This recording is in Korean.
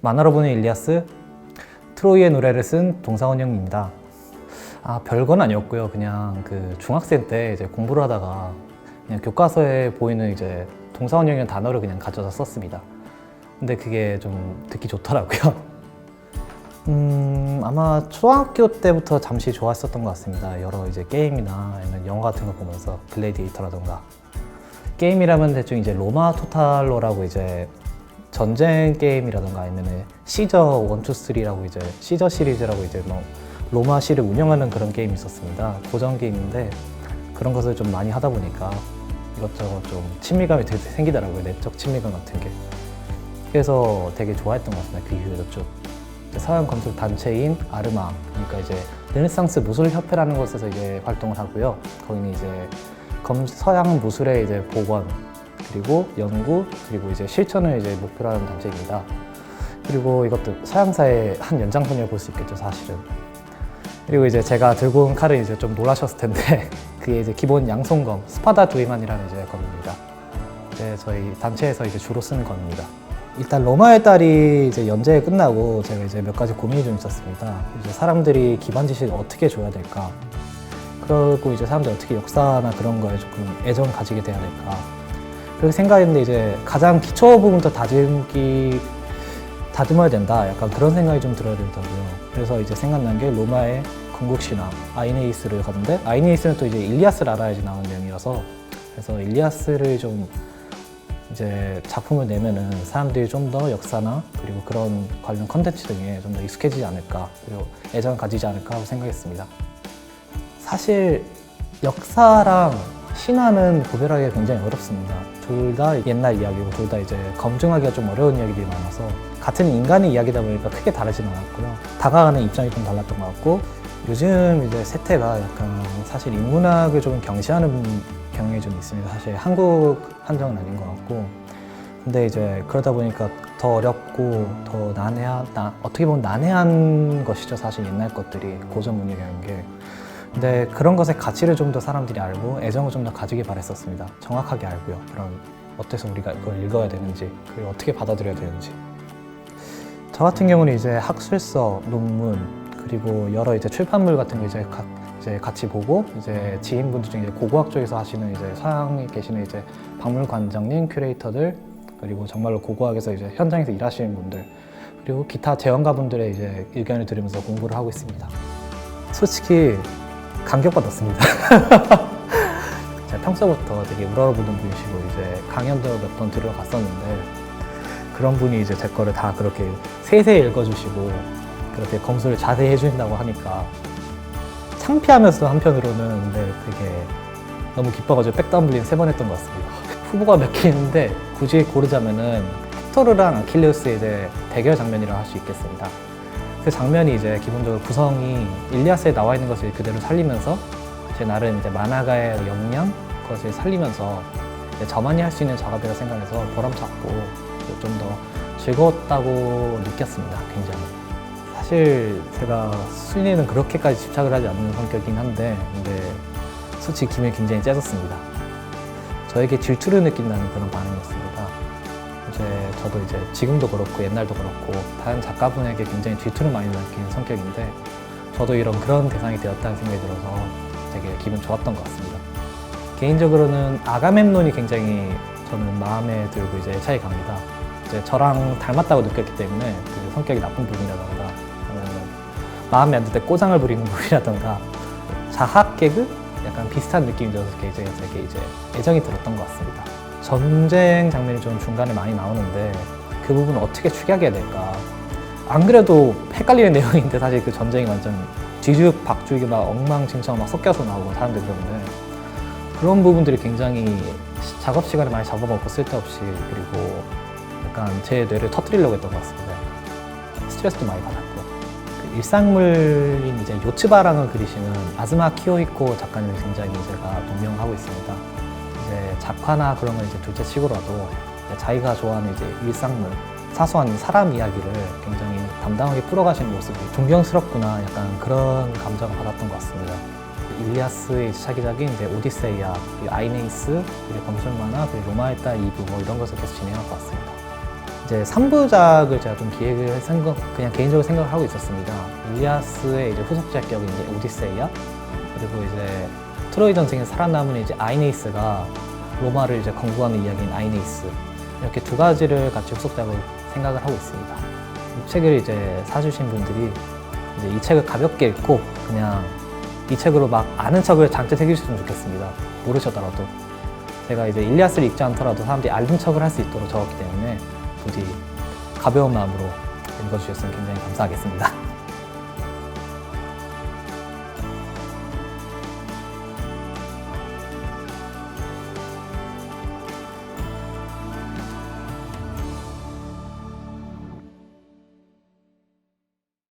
만화로 보는 일리아스, 트로이의 노래를 쓴 동상원 형입니다. 별건 아니었고요. 그냥 중학생 때 이제 공부를 하다가 그냥 교과서에 보이는 이제 동상원 형이라는 단어를 그냥 가져다 썼습니다. 근데 그게 좀 듣기 좋더라고요. 아마 초등학교 때부터 잠시 좋아했었던 것 같습니다. 여러 이제 게임이나 아니면 영화 같은 거 보면서 글래디에이터라던가. 게임이라면 대충 이제 로마 토탈로라고 이제 전쟁 게임이라던가 아니면 시저 1, 2, 3라고 이제 시저 시리즈라고 이제 뭐 로마시를 운영하는 그런 게임이 있었습니다. 고전 게임인데 그런 것을 좀 많이 하다 보니까 이것저것 좀 친밀감이 되게 생기더라고요. 내적 친밀감 같은 게. 그래서 되게 좋아했던 것 같습니다. 그 이후에도 쭉. 서양 검술 단체인 아르마, 그러니까 이제 르네상스 무술협회라는 곳에서 이제 활동을 하고요. 거기는 이제 서양 무술의 이제 복원, 그리고 연구, 그리고 이제 실천을 이제 목표로 하는 단체입니다. 그리고 이것도 서양사의 한 연장선이라고 볼 수 있겠죠, 사실은. 그리고 이제 제가 들고 온 칼은 이제 좀 놀라셨을 텐데, 그게 이제 기본 양손검, 스파다 두이만이라는 이제 검입니다. 이제 저희 단체에서 이제 주로 쓰는 검입니다. 일단 로마의 딸이 이제 연재가 끝나고 제가 이제 몇 가지 고민이 좀 있었습니다. 이제 사람들이 기반 지식을 어떻게 줘야 될까? 그리고 이제 사람들이 어떻게 역사나 그런 거에 조금 애정을 가지게 돼야 될까? 그렇게 생각했는데 이제 가장 기초 부분부터 다듬어야 된다. 약간 그런 생각이 좀 들어야 되더라고요. 그래서 이제 생각난 게 로마의 건국신화 아이네이스를 가는데, 아이네이스는 또 이제 일리아스를 알아야지 나오는 내용이라서, 그래서 일리아스를 좀 이제 작품을 내면은 사람들이 좀 더 역사나 그리고 그런 관련 컨텐츠 등에 좀 더 익숙해지지 않을까, 그리고 애정을 가지지 않을까 하고 생각했습니다. 사실 역사랑 신화는 구별하기가 굉장히 어렵습니다. 둘 다 옛날 이야기고 둘 다 이제 검증하기가 좀 어려운 이야기들이 많아서 같은 인간의 이야기다 보니까 크게 다르지는 않았고요. 다가가는 입장이 좀 달랐던 것 같고, 요즘 이제 세태가 약간 사실 인문학을 좀 경시하는 경향이 좀 있습니다. 사실 한국 한정은 아닌 것 같고, 근데 이제 그러다 보니까 더 어렵고 더 어떻게 보면 난해한 것이죠. 사실 옛날 것들이, 고전 문학이라는 게. 근데 그런 것의 가치를 좀 더 사람들이 알고 애정을 좀 더 가지길 바랬었습니다. 정확하게 알고요. 그럼 어때서 우리가 이걸 읽어야 되는지, 그리고 어떻게 받아들여야 되는지. 저 같은 경우는 이제 학술서, 논문, 그리고 여러 이제 출판물 같은 거 이제 같이 보고, 이제 지인분들 중에 이제 고고학 쪽에서 하시는 이제 서양에 계시는 이제 박물관장님, 큐레이터들, 그리고 정말로 고고학에서 이제 현장에서 일하시는 분들, 그리고 기타 재연가분들의 이제 의견을 들으면서 공부를 하고 있습니다. 솔직히 감격받았습니다. 제가 평소부터 되게 우러러보는 분이시고 이제 강연도 몇 번 들어갔었는데, 그런 분이 이제 제 거를 다 그렇게 세세히 읽어주시고 그렇게 검수를 자세히 해주신다고 하니까 창피하면서도 한편으로는 근데 되게 너무 기뻐가지고 백도 안 불린 3번 했던 것 같습니다. 후보가 몇 개 있는데 굳이 고르자면은 헥토르랑 아킬레우스의 이제 대결 장면이라고 할 수 있겠습니다. 그 장면이 이제 기본적으로 구성이 일리아스에 나와 있는 것을 그대로 살리면서 제 나름 이제 만화가의 역량 그것을 살리면서 저만이 할 수 있는 작업이라고 생각해서 보람찼고 좀 더 즐거웠다고 느꼈습니다. 굉장히. 사실 제가 수인에는 그렇게까지 집착을 하지 않는 성격이긴 한데, 근데 솔직히 김이 굉장히 째졌습니다. 저에게 질투를 느낀다는 그런 반응이었습니다. 저도 이제 지금도 그렇고 옛날도 그렇고 다른 작가분에게 굉장히 질투를 많이 느끼는 성격인데, 저도 그런 대상이 되었다는 생각이 들어서 되게 기분 좋았던 것 같습니다. 개인적으로는 아가멤논이 굉장히 저는 마음에 들고 이제 애착이 갑니다. 이제 저랑 닮았다고 느꼈기 때문에 그 성격이 나쁜 부분이라던가, 아니면 마음에 안 들 때 꼬장을 부리는 부분이라던가, 자학 개그? 약간 비슷한 느낌이 들어서 되게 이제 애정이 들었던 것 같습니다. 전쟁 장면이 좀 중간에 많이 나오는데 그 부분을 어떻게 추격해야 될까? 안 그래도 헷갈리는 내용인데 사실 그 전쟁이 완전 뒤죽박죽이 막 엉망진창 막 섞여서 나오고 사람들이 그러는데, 그런 부분들이 굉장히 작업 시간을 많이 잡아먹고 쓸데없이, 그리고 약간 제 뇌를 터뜨리려고 했던 것 같습니다. 스트레스도 많이 받았고요. 그 일상물인 이제 요츠바랑을 그리시는 아즈마 키요히코 작가님을 굉장히 제가 동경하고 있습니다. 이제 작화나 그런 걸 이제 둘째 치고라도 자기가 좋아하는 이제 일상물, 사소한 사람 이야기를 굉장히 담담하게 풀어가시는 모습이 존경스럽구나, 약간 그런 감정을 받았던 것 같습니다. 일리아스의 차기작인 이제 오디세이아, 그리고 아이네이스, 그리고 검술만화, 그리고 로마의 딸 2부 뭐 이런 것을 계속 진행할 것 같습니다. 이제 3부작을 제가 좀 기획을 그냥 개인적으로 생각을 하고 있었습니다. 일리아스의 이제 후속작격인 이제 오디세이아, 그리고 이제 트로이 전쟁에서 살아남은 이제 아이네이스가 로마를 이제 건국하는 이야기인 아이네이스, 이렇게 두 가지를 같이 후속작을 생각을 하고 있습니다. 이 책을 이제 사주신 분들이 이제 이 책을 가볍게 읽고 그냥 이 책으로 막 아는 척을 장뜻 해주셨으면 좋겠습니다. 모르셨더라도. 제가 이제 일리아스를 읽지 않더라도 사람들이 아는 척을 할 수 있도록 적었기 때문에 부디 가벼운 마음으로 읽어주셨으면 굉장히 감사하겠습니다.